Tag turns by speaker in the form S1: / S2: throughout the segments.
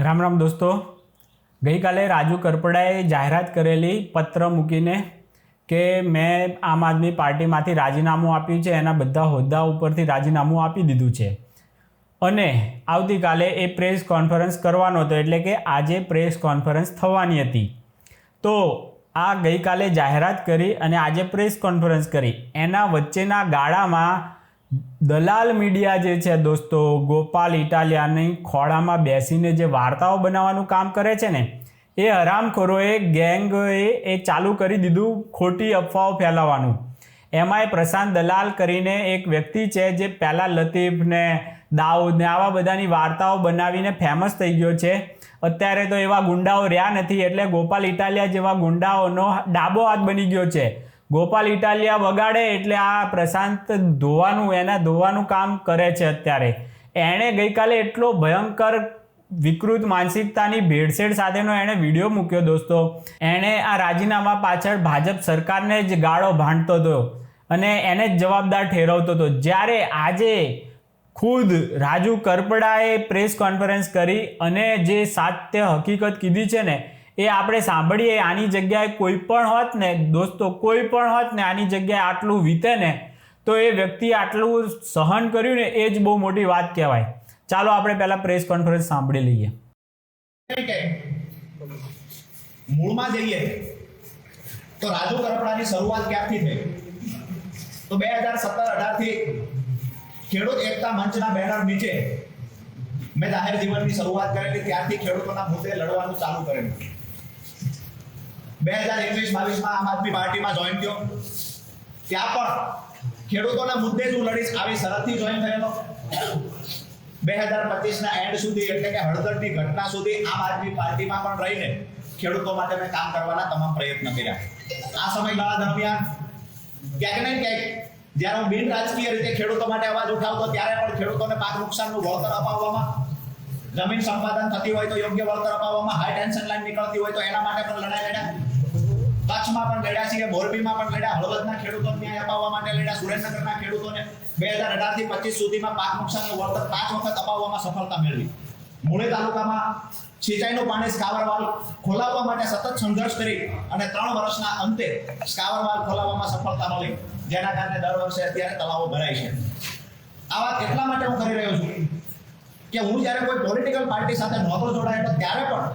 S1: રામ રામ દોસ્તો, ગઈકાલે રાજુ કરપડાએ જાહેરાત કરેલી પત્ર મૂકીને કે મેં આમ આદમી પાર્ટીમાંથી રાજીનામું આપ્યું છે, એના બધા હોદ્દા ઉપરથી રાજીનામું આપી દીધું છે અને આવતીકાલે એ પ્રેસ કોન્ફરન્સ કરવાનો હતો, એટલે કે આજે પ્રેસ કોન્ફરન્સ થવાની હતી. તો આ ગઈકાલે જાહેરાત કરી અને આજે પ્રેસ કોન્ફરન્સ કરી, એના વચ્ચેના ગાળામાં દલાલ મીડિયા જે છે દોસ્તો, ગોપાલ ઇટાલિયાની ખોળામાં બેસીને જે વાર્તાઓ બનાવવાનું કામ કરે છે ને, એ હરામખોરોએ ગેંગોએ એ ચાલુ કરી દીધું ખોટી અફવાઓ ફેલાવવાનું. એમાંય પ્રશાંત દલાલ કરીને એક વ્યક્તિ છે જે પહેલાં લતીફ ને દાઉદ ને આવા બધાની વાર્તાઓ બનાવીને ફેમસ થઈ ગયો છે. અત્યારે તો એવા ગુંડાઓ રહ્યા નથી, એટલે ગોપાલ ઇટાલિયા જેવા ગુંડાઓનો ડાબો હાથ બની ગયો છે. ગોપાલ ઇટાલિયા વગાડે એટલે આ પ્રશાંત ધોવાનું કામ કરે છે. અત્યારે એણે ગઈકાલે એટલો ભયંકર વિકૃત માનસિકતાની ભેળસેળ સાથેનો એણે વિડીયો મૂક્યો દોસ્તો. એણે આ રાજીનામા પાછળ ભાજપ સરકારને જ ગાળો ભાંડતો હતો અને એને જ જવાબદાર ઠેરવતો હતો. જ્યારે આજે ખુદ રાજુ કરપડાએ પ્રેસ કોન્ફરન્સ કરી અને જે સાત્ય હકીકત કીધી છે ને, એ આપણે સાંભળીએ. આની જગ્યાએ કોઈ પણ હોત ને દોસ્તો, કોઈ પણ હોત ને આની જગ્યાએ આટલું વીતે ને, તો એ વ્યક્તિ આટલું સહન કર્યું ને, એ જ બહુ મોટી વાત કહેવાય. ચાલો આપણે પહેલા પ્રેસ કોન્ફરન્સ સાંભળી લઈએ.
S2: મૂળમાં જઈએ તો રાજુ કરપડાની શરૂઆત ક્યાંથી થઈ? તો 2017-18 થી ખેડૂત એકતા મંચના બેનર નીચે મેં જાહેર જીવનની શરૂઆત કરેલી. ત્યારથી ખેડૂતોના મુદ્દે લડવાનું ચાલુ કરેલું. 2021-22 આમ આદમી પાર્ટીમાં જોઈન થયો. ત્યાં પણ ખેડૂતોના મુદ્દે જ હું લડીશ આવી શરતથી જોઈન થયેલો. 2025ના એન્ડ સુધી, એટલે કે હળદરની ઘટના સુધી આમ આદમી પાર્ટીમાં પણ રહીને ખેડૂતો માટે મેં કામ કરવાના તમામ પ્રયત્ન કર્યા. આ સમયગાળા દરમિયાન ક્યાંક ને ક્યાંક જ્યારે હું બિન રાજકીય રીતે ખેડૂતો માટે અવાજ ઉઠાવતો, ત્યારે પણ ખેડૂતોને પાક નુકસાનનું વળતર અપાવવામાં, જમીન સંપાદન થતી હોય તો યોગ્ય વળતર અપાવવામાં, હાઈ ટેન્શન લાઈન નીકળતી હોય તો એના માટે પણ લડાઈ લડ્યા. કચ્છમાં પણ લડ્યા છીએ, મોરબીમાં પણ લડ્યા, હળવદના ખેડૂતોને ન્યાય અપાવવા માટે લડ્યા, સુરેન્દ્રનગરના ખેડૂતોને 2018 થી 25 સુધીમાં પાક નુકસાનનું વળતર 5 વખત અપાવવામાં સફળતા મેળવી. મૂળી તાલુકામાં સિંચાઈનું પાણી સ્કાવરવાલ ખોલાવવા માટે સતત સંઘર્ષ કરી અને 3 વર્ષના અંતે સ્કાવરવાલ ખોલાવવામાં સફળતા મળી, જેના કારણે દર વર્ષે અત્યારે તળાવો ભરાય છે. આ વાત એટલા માટે હું કરી રહ્યો છું કે હું જ્યારે કોઈ પોલિટિકલ પાર્ટી સાથે નહોતો જોડાયેલો, ત્યારે પણ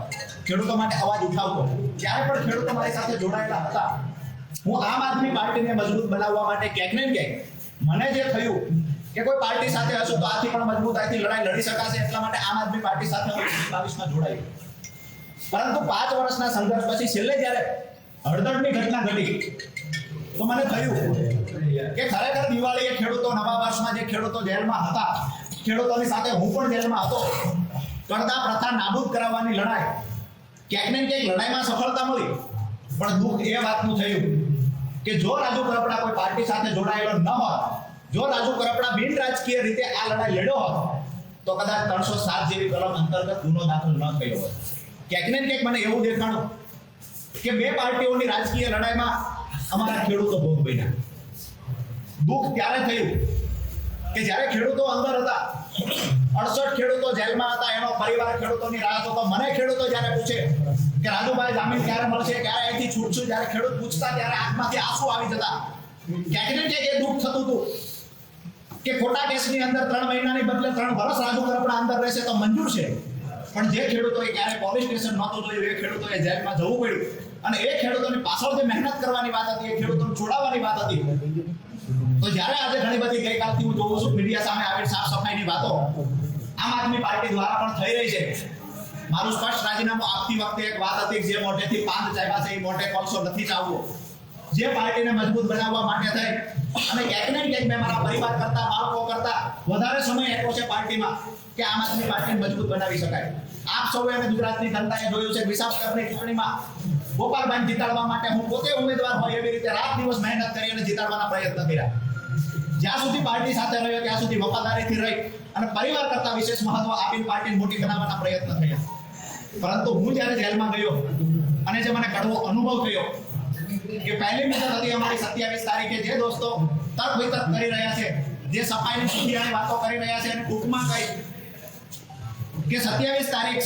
S2: ખેડૂતો માટે અવાજ ઉઠાવતો. જ્યારે પણ ખેડૂતો મારી સાથે જોડાયેલા હતા, હું આમ આદમી પાર્ટીને મજબૂત બનાવવા માટે ક્યાંક ને ક્યાંક મને જે થયું કે કોઈ પાર્ટી સાથે હશો તો આથી પણ મજબૂતાઈથી લડાઈ લડી શકાશે, એટલા માટે આમ આદમી પાર્ટી સાથે હું 22માં જોડાયો. પરંતુ 5 વર્ષના સંઘર્ષ પછી છેલ્લે જ્યારે હળદરની ઘટના ઘટી, તો મને થયું કે ખરેખર દિવાળીએ ખેડૂતો, નવા વર્ષમાં જે ખેડૂતો જેલમાં હતા, ખેડૂતોની સાથે હું પણ જેલમાં હતો, કરતા પ્રથા નાબૂદ કરાવવાની લડાઈ, ક્યાંક ને ક્યાંક લડાઈમાં સફળતા મળી. પણ દુઃખ એ વાતનું થયું કે જો રાજુ કરપડા કોઈ પાર્ટી સાથે જોડાયેલો ન હોત, જો રાજુ કરપડા બિન રાજકીય રીતે આ લડાઈ લડ્યો હોત, તો કદાચ 307 જેવી કલમ અંતર્ગત ગુનો દાખલ ન થયો હોત. ક્યાંક ને ક્યાંક મને એવું દેખાણું કે બે પાર્ટીઓની રાજકીય લડાઈમાં અમારા ખેડૂતો ભોગ બન્યા. દુઃખ ત્યારે થયું કે જ્યારે ખેડૂતો અંદર હતા, 68 ખેડૂતો જેલમાં હતા, એનો પરિવાર ખેડૂતોની રાહ જોતો. મને ખેડૂતો જ્યારે પૂછે કે રાજુભાઈ જામીન ક્યારે મળશે, ક્યારે અહીંથી છૂટશું, જ્યારે ખેડૂત પૂછતા ત્યારે આંખમાંથી આંસુ આવી જતા. ક્યાંક ને ક્યાંક એ દુઃખ થતું હતું કે ખોટા કેસની અંદર 3 મહિનાની બદલે 3 વર્ષ રાજુ કરપડા અંદર રહેશે તો મંજૂર છે, પણ જે ખેડૂતોએ ક્યારે પોલીસ સ્ટેશન નહોતું જોયું, એ ખેડૂતોએ જેલમાં જવું પડ્યું. અને એ ખેડૂતોની પાછળ જે મહેનત કરવાની વાત હતી, એ ખેડૂતોને છોડાવવાની વાત હતી. તો જ્યારે આજે ઘણી બધી ગઈકાલથી હું જોઉં છું મીડિયા સામે આવી સાફ સફાઈની વાતો આમ આદમી પાર્ટી દ્વારા પણ થઈ રહી છે. મારું સ્પષ્ટ રાજીનામું આપતી વખતે એક વાત હતી, જે મોઢેથી પાંદ ચાવ્યા છે એ મોઢે કોલસો નથી ચાવવો. જે પાર્ટીને મજબૂત બનાવવા માટે થઈ અને ક્યાંક ને ક્યાંક મેં મારા પરિવાર કરતા, બાળકો કરતા વધારે સમય આપ્યો છે પાર્ટીમાં કે આમ આદમી પાર્ટીને મજબૂત બનાવી શકાય. આપ સૌએ અને ગુજરાતની જનતાએ જોયું છે વિસાવદરની ચૂંટણીમાં ગોપાલભાઈ જીતાડવા માટે હું પોતે ઉમેદવાર હોય એવી રીતે રાત દિવસ મહેનત કરી અને જીતાડવાના પ્રયત્ન કર્યા. જ્યાં સુધી પાર્ટી સાથે રહ્યો ત્યાં સુધી વફાદારીથી રહી અને પરિવાર કરતા વિશેષ મહત્વ આપીને પાર્ટીને મોટી બનાવવાના પ્રયત્ન થયા. પરંતુ હું જ્યારે જેલમાં ગયો અને જે મને કડવો અનુભવ થયો કે પહેલી મુદત હતી અમારી 27 તારીખે, જે દોસ્તો તર્ક વિતર્ક કરી રહ્યા છે, જે સફાઈની સુધિયાની વાતો કરી રહ્યા છે, અને ટૂંકમાં કહી કે 27 તારીખ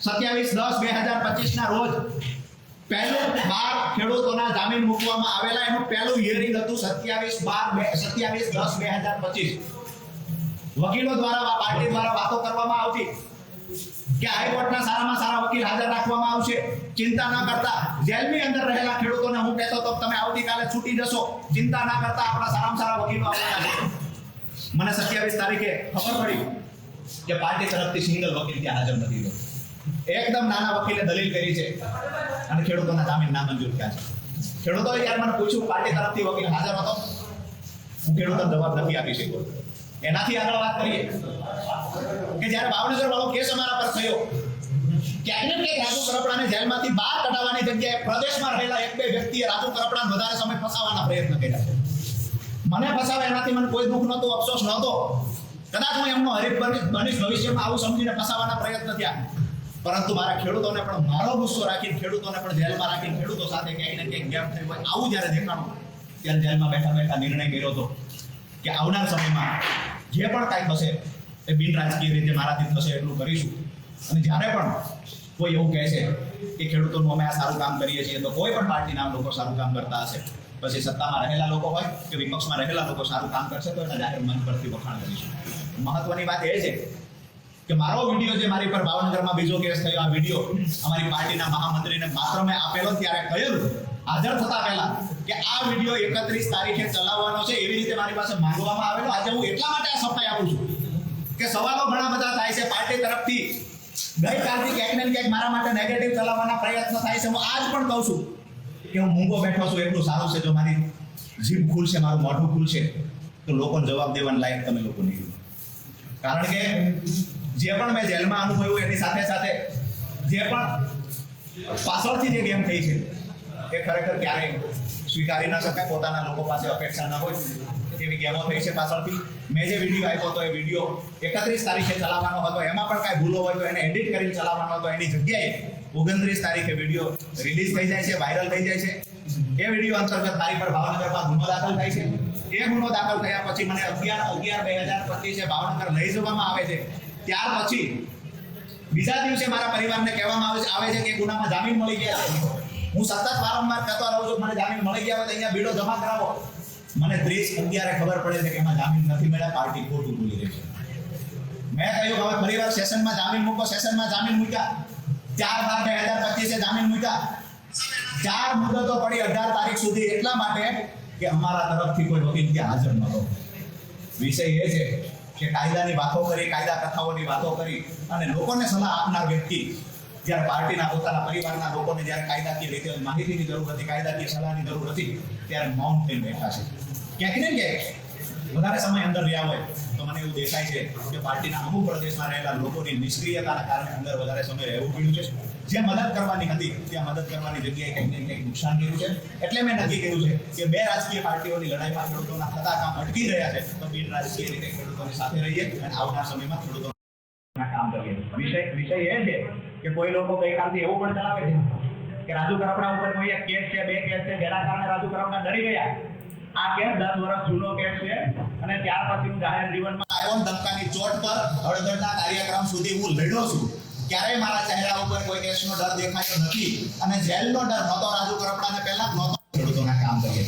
S2: 27/10/2025 ના રોજ પહેલું 12 ખેડૂતોના જામીન મૂકવામાં આવેલા. એનું પહેલું હિયરિંગ હતું 27/10/2025. વકીલો દ્વારા પાર્ટી દ્વારા વાતો કરવામાં આવતી કે હાઈકોર્ટના સારામાં સારા વકીલ હાજર રાખવામાં આવશે, ચિંતા ના કરતા. જેલની અંદર રહેલા ખેડૂતોને હું કહેતો તો તમે આવતીકાલે છૂટી જશો, ચિંતા ના કરતા, આપણા સારામાં સારા વકીલો આવવાના છે. મને 27 તારીખે ખબર પડી કે પાર્ટી તરફથી સિંગલ વકીલ ત્યાં હાજર નથી રહ્યો. એકદમ નાના વકીલે દલીલ કરી છે અને ખેડૂતોના જામીન નામંજૂર થયા છે. ખેડૂતોએ યાર મને પૂછ્યું પાર્ટી તરફથી વકીલ હાજર હતો, હું ખેડૂતોને જવાબ નથી આપી શક્યો. એનાથી આગળ વાત કરીએ કે જ્યારે ભાવનગર વાળો કેસ અમારા પર થયો, ક્યાંક ને ક્યાંક રાજુ કરપડાને જેલમાંથી બહાર કઢાવવાની જગ્યાએ પ્રદેશમાં રહેલા એક બે વ્યક્તિએ રાજુ કરપડાને વધારે સમય ફસાવવાના પ્રયત્ન કર્યા છે. મને ફસાવે એનાથી મને કોઈ દુઃખ નહોતું, અફસોસ નહોતો. કદાચ હું એમનો હરીફ બનીશ ભવિષ્યમાં આવું સમજીને ફસાવવાના પ્રયત્ન થયા, પરંતુ મારા ખેડૂતોને પણ મારો ગુસ્સો રાખીને, ખેડૂતોને પણ જેલમાં રાખીને, ખેડૂતો સાથે ક્યાંક ને ક્યાંક ગેપ થઈ હોય આવું જ્યારે દેખાણું, ત્યારે જેલમાં બેઠા બેઠા નિર્ણય કર્યો હતો કે આવનાર સમયમાં જે પણ કાંઈ થશે એ બિન રાજકીય રીતે મારાથી થશે એટલું કરીશું. અને જ્યારે પણ કોઈ એવું કહે છે કે ખેડૂતોનું અમે આ સારું કામ કરીએ છીએ, તો કોઈ પણ પાર્ટીના લોકો સારું કામ કરતા હશે, પછી સત્તામાં રહેલા લોકો હોય કે વિપક્ષમાં રહેલા લોકો સારું કામ કરશે તો એના જાહેર મંચ પરથી વખાણ કરીશું. મહત્વની વાત એ છે કે મારો વિડીયો જે મારી પર ભાવનગરમાં બીજો કેસ થયો, આ વિડીયો અમારી પાર્ટીના મહામંત્રીને માત્ર મેં આપેલો ત્યારે કહેલું હાજર થતા પહેલા કે આ વિડીયો 31 તારીખે ચલાવવાનો છે, એવી રીતે મારી પાસે માંગવામાં આવેલો. આજે હું એટલા માટે આ સફાઈ આપું છું કે સવાલો ઘણા બધા થાય છે પાર્ટી તરફથી, ગઈકાલથી ક્યાંક ને ક્યાંક મારા માટે નેગેટિવ ચલાવવાના પ્રયત્ન થાય છે. હું આજ પણ કહું છું કે હું મૂંગો બેઠો છું એટલું સારું છે. જો મારી જીભ ખુલશે, મારું મોઢું ખુલશે તો લોકોને જવાબ દેવાના લાયક તમે લોકો નહીં. કારણ કે જે પણ મેં જેલમાં અનુભવ્યું એની સાથે સાથે જે પણ પાછળથી જે ગેમ થઈ છે એ ખરેખર ક્યારેય સ્વીકારી ન શકાય. પોતાના લોકો પાસે અપેક્ષા ન હોય એવી ગેમો થઈ છે પાછળથી. મેં જે વિડીયો આપ્યો હતો એ વિડીયો 31 તારીખે ચલાવવાનો હતો, એમાં પણ કાંઈ ભૂલો હોય તો એને એડિટ કરીને ચલાવવાનો હતો. એની જગ્યાએ 29 તારીખે વિડીયો રિલીઝ થઈ જાય છે, વાયરલ થઈ જાય છે. એ વિડીયો અંતર્ગત મારી પર ભાવનગરમાં ગુનો દાખલ થાય છે. એ ગુનો દાખલ થયા પછી મને 11/11/2025 ભાવનગર લઈ જવામાં આવે છે. ત્યાર પછી બીજા દિવસે મારા પરિવારને કહેવામાં આવે છે કે ગુનામાં જામીન મળી ગયા છે. હું સતત વારંવાર કહેતો રહું છું મને જામીન મળી ગયા હોય તો અહીંયા બીડો જમા કરાવો. મને 30/11 ખબર પડે છે કે એમાં જામીન નથી મળ્યા, પાર્ટી ખોટું બોલી રહી છે. મેં કહ્યું હવે ફરીવાર સેશનમાં જામીન મૂકો. સેશનમાં જામીન મૂક્યા. 4/12/2025 જામીન મૂક્યા. 4 મુદતો પડી 18 તારીખ સુધી, એટલા માટે કે અમારા તરફથી કોઈ વકીલ ત્યાં હાજર નહોતો. વિષય એ છે કે કાયદાની વાતો કરી, કાયદા કથાઓની વાતો કરી અને લોકોને સલાહ આપનાર વ્યક્તિ જ્યારે પાર્ટીના પોતાના પરિવારના લોકોને જ્યારે કાયદાકીય રીતે માહિતીની જરૂર હતી, કાયદાકીય સલાહની જરૂર હતી, ત્યારે મૌન થઈને બેઠા છે. ક્યાંક ને ક્યાંક વધારે સમય અંદર રહ્યા હોય તો મને એવું દેખાય છે કે પાર્ટીના અમુક પ્રદેશમાં રહેલા લોકોની નિષ્ક્રિયતાના કારણે અંદર વધારે સમય રહેવું પડ્યું છે. જે મદદ કરવાની હતી ત્યાં મદદ કરવાની જગ્યાએ કંઈક ને કંઈક નુકસાન કર્યું છે. એટલે મેં નક્કી કર્યું છે કે બે રાજકીય પાર્ટીઓની લડાઈમાં ખેડૂતોના થતા કામ અટકી રહ્યા છે તો બિન રાજકીય રીતે ખેડૂતોની સાથે રહીએ અને આવનાર સમયમાં ખેડૂતોના કામ કરીએ. વિષય એ છે કે કોઈ લોકો ગઈકાલથી એવું પણ ચલાવે છે કે રાજુ કરપડા ઉપર કોઈ એક કેસ છે, 2 કેસ છે, જેના કારણે રાજુ કરપડા ડરી ગયા. આ કેસ 10 વર્ષ જૂનો કેસ છે અને ત્યાર પછી હું જાહેર જીવનમાં આવ્યો ધમકાની ચોટ પર હળદરના કાર્યક્રમ સુધી હું લડ્યો છું. ક્યારેય મારા ચહેરા ઉપર કોઈ કેસનો ડર દેખાયો નથી અને જેલનો ડર નહોતો રાજુ કરપડાને પહેલા નહોતો. ખેડૂતોના કામ કરીએ.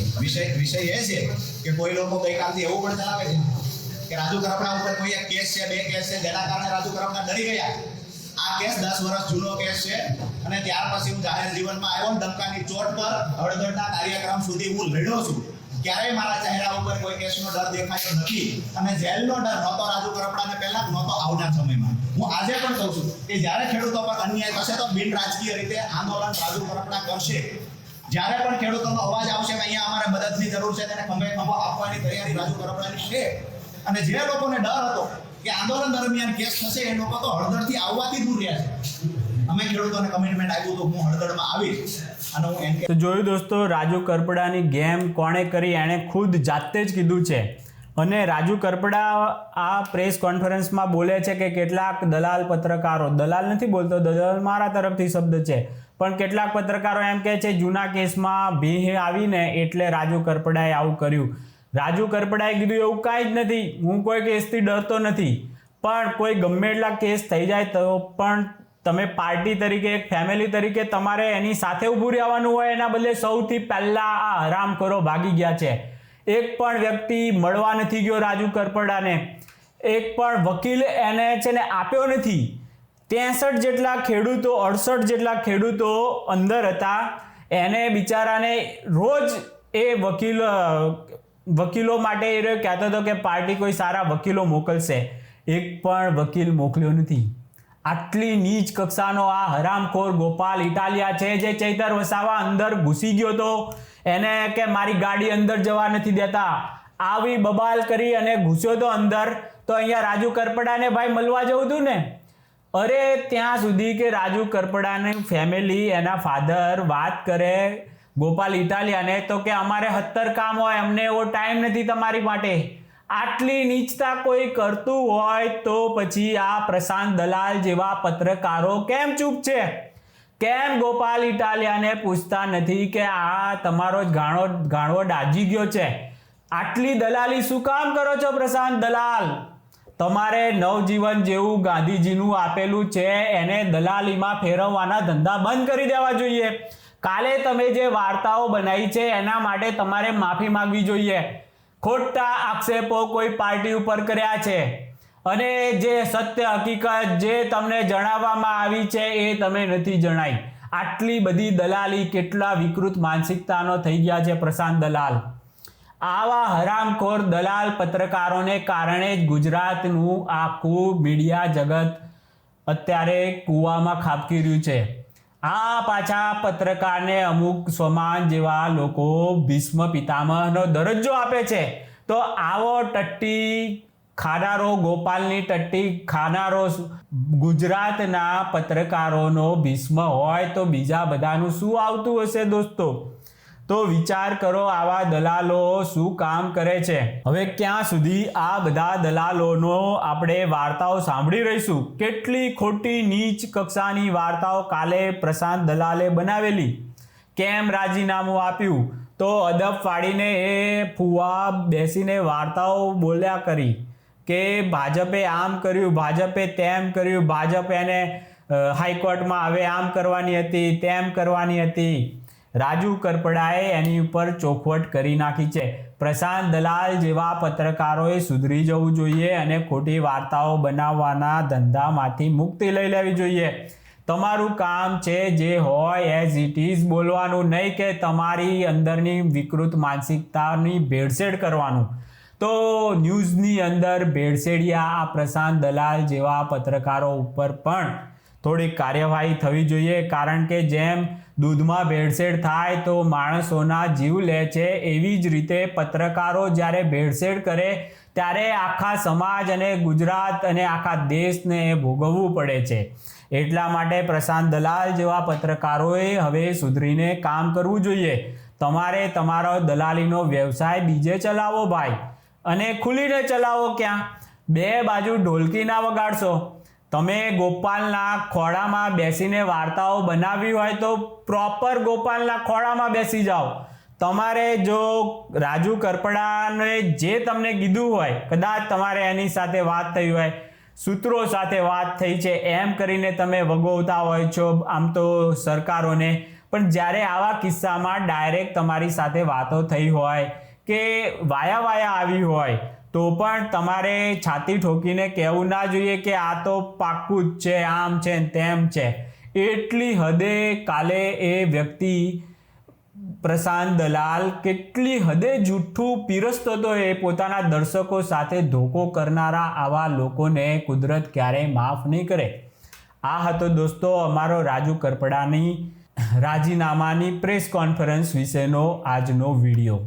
S2: વિષય એ છે કે કોઈ લોકો ગઈકાલથી એવું પણ ચલાવે છે કે રાજુ કરપડા ઉપર કોઈ એક કેસ છે, 2 કેસ છે, જેના કારણે રાજુ કરપડા ડરી ગયા. આ કેસ 10 વર્ષ જૂનો કેસ છે અને ત્યાર પછી હું જાહેર જીવનમાં આવ્યો ધમકાની ચોટ પર હળદરના કાર્યક્રમ સુધી હું લડ્યો છું. ક્યારેય મારા ચહેરા ઉપર કોઈ કેસનો ડર દેખાયો નથી અને જેલનો ડર નહોતો રાજુ કરપડાને પહેલા નહોતો આવનાર સમયમાં. હું આજે પણ કહું છું કે જ્યારે ખેડૂતો પર અન્યાય થશે તો બિન રાજકીય રીતે આંદોલન રાજુ કરપડા કરશે. જ્યારે પણ ખેડૂતોનો અવાજ આવશે કે અહીંયા અમારે મદદની જરૂર છે, તેને ખંભે ખંભો આપવાની તૈયારી રાજુ કરપડાની છે. અને જે લોકોને ડર હતો કે આંદોલન દરમિયાન કેસ થશે એ લોકો તો હળદરથી આવવાથી દૂર રહ્યા છે. અમે ખેડૂતોને કમિટમેન્ટ આપ્યું તો હું હળદરમાં આવીશ અને હું એમ.
S1: તો જોયું દોસ્તો, રાજુ કરપડાની ગેમ કોણે કરી એણે ખુદ જાતે જ કીધું છે. અને રાજુ કરપડા આ પ્રેસ કોન્ફરન્સમાં બોલે છે કે કેટલાક દલાલ પત્રકારો, દલાલ નથી બોલતો, દલાલ મારા તરફથી શબ્દ છે, પણ કેટલાક પત્રકારો એમ કહે છે જૂના કેસમાં ભીહ આવીને એટલે રાજુ કરપડાએ આવું કર્યું. રાજુ કરપડાએ કીધું એવું કાંઈ જ નથી, હું કોઈ કેસથી ડરતો નથી, પણ કોઈ ગમે એટલા કેસ થઈ જાય તો પણ તમે પાર્ટી તરીકે એક ફેમિલી તરીકે તમારે એની સાથે ઊભું રહેવાનું હોય, એના બદલે સૌથી પહેલા આ હરામખોરો ભાગી ગયા છે. એક પણ વ્યક્તિ મળવા નથી ગયો રાજુ કરપડાને, એક પણ વકીલ એને છે ને આપ્યો નથી. 63 જેટલા ખેડૂતો 68 જેટલા ખેડૂતો અંદર હતા, એને બિચારાને રોજ એ વકીલો માટે એ કહેતો હતો કે પાર્ટી કોઈ સારા વકીલો મોકલશે. એક પણ વકીલ મોકલ્યો નથી. આટલી નીચ કક્ષાનો આ હરામખોર ગોપાલ ઇટાલિયા છે, જે ચૈતર વસાવા અંદર ઘૂસી ગયો તો એને કે મારી ગાડી અંદર જવા નથી દેતા, આવી બબાલ કરી અને ઘૂસ્યો તો અંદર. તો અહીંયા રાજુ કરપડાને ભાઈ મળવા જવું હતું ને. અરે ત્યાં સુધી કે રાજુ કરપડાની ફેમિલી, એના ફાધર વાત કરે ગોપાલ ઇટાલિયાને તો કે અમારે 70 કામ હોય, અમને એવો ટાઈમ નથી તમારી માટે. આટલી નીચતા કોઈ કરતું હોય તો પછી આ પ્રશાંત દલાલ જેવા પત્રકારો કેમ ચૂપ છે? કેમ ગોપાલ ઇટાલિયાને પૂછતા નથી કે આ તમારો ગાણો દાજી ગયો છે? આટલી દલાલી શું કામ કરો છો પ્રશાંત દલાલ? તમારે નવજીવન જેવું ગાંધીજીનું આપેલું છે એને દલાલીમાં ફેરવવાના ધંધા બંધ કરી દેવા જોઈએ. કાલે તમે જે વાર્તાઓ બનાવી છે એના માટે તમારે માફી માંગવી જોઈએ. ખોટા આક્ષેપો કોઈ પાર્ટી ઉપર કર્યા છે અને જે સત્ય હકીકત જે તમને જણાવવામાં આવી છે એ તમે નથી જણાવી. આટલી બધી દલાલી, કેટલા વિકૃત માનસિકતાનો થઈ ગયા છે પ્રશાંત દલાલ. આવા હરામખોર દલાલ પત્રકારોને કારણે જ ગુજરાતનું આખું મીડિયા જગત અત્યારે કૂવામાં ખાબકી રહ્યું છે. આ પાછા પત્રકારને અમુક સ્વમાન જેવા લોકો ભીષ્મ પિતામહનો દરજ્જો આપે છે. તો આવો ટટ્ટી ખાનારો, ગોપાલની ટટ્ટી ખાનારો ગુજરાતના પત્રકારોનો ભીષ્મ હોય તો બીજા બધાનું શું આવતું હશે દોસ્તો? તો વિચાર કરો આવા દલાલો શું કામ કરે છે. હવે ક્યાં સુધી આ બધા દલાલોનો આપણે વાર્તાઓ સાંભળી રહીશું? કેટલી ખોટી નીચ કક્ષાની વાર્તાઓ કાલે પ્રશાંત દલાલે બનાવેલી. કેમ રાજીનામું આપ્યું? તો અદબ પાડીને એ ફુવા બેસીને વાર્તાઓ બોલ્યા કરી કે ભાજપે આમ કર્યું, ભાજપે તેમ કર્યું, ભાજપ એને હાઈકોર્ટમાં હવે આમ કરવાની હતી, તેમ કરવાની હતી. રાજુ કરપડાએ એની ઉપર ચોખવટ કરી નાખી છે. પ્રશાંત દલાલ જેવા પત્રકારોએ સુધરી જવું જોઈએ અને ખોટી વાર્તાઓ બનાવવાના ધંધામાંથી મુક્તિ લઈ લેવી જોઈએ. તમારું કામ છે જે હોય એઝ ઇટ ઇઝ બોલવાનું, નહીં કે તમારી અંદરની વિકૃત માનસિકતાની ભેળસેળ કરવાનું. તો ન્યૂઝની અંદર ભેળસેડિયા આ પ્રશાંત દલાલ જેવા પત્રકારો ઉપર પણ થોડી કાર્યવાહી થવી જોઈએ. કારણ કે જેમ દૂધમાં ભેળસેળ થાય તો માણસોના જીવ લે છે, એવી જ રીતે પત્રકારો જ્યારે ભેળસેળ કરે ત્યારે આખા સમાજ અને ગુજરાત અને આખા દેશને ભોગવવું પડે છે. એટલા માટે પ્રશાંત દલાલ જેવા પત્રકારોએ હવે સુધરીને કામ કરવું જોઈએ. તમારે તમારો દલાલીનો વ્યવસાય બીજે ચલાવો ભાઈ, અને ખુલીને ચલાવો. ક્યાં બે બાજુ ઢોલકી ના વગાડશો. તમે ગોપાલના ખોળામાં બેસીને વાર્તાઓ બનાવી હોય તો પ્રોપર ગોપાલના ખોળામાં બેસી જાઓ. તમારે જો રાજુ કરપડાને જે તમને કીધું હોય, કદાચ તમારે એની સાથે વાત થઈ હોય, સૂત્રો સાથે વાત થઈ છે એમ કરીને તમે વગોવતા હોય છો આમ તો સરકારોને, પણ જ્યારે આવા કિસ્સામાં ડાયરેક્ટ તમારી સાથે વાતો થઈ હોય કે વાયા આવી હોય તો પણ તમારે છાતી ઠોકીને કહેવું ના જોઈએ કે આ તો પાક્કું જ છે, આમ છે તેમ છે. એટલી હદે કાલે એ વ્યક્તિ પ્રશાંત દલાલ કેટલી હદે જૂઠું પીરસતો હતો. એ પોતાના દર્શકો સાથે ધોકો કરનારા આવા લોકોને કુદરત ક્યારેય માફ નહીં કરે. આ હતો દોસ્તો અમારો રાજુ કરપડાની રાજીનામાની પ્રેસ કોન્ફરન્સ વિશેનો આજનો વિડીયો.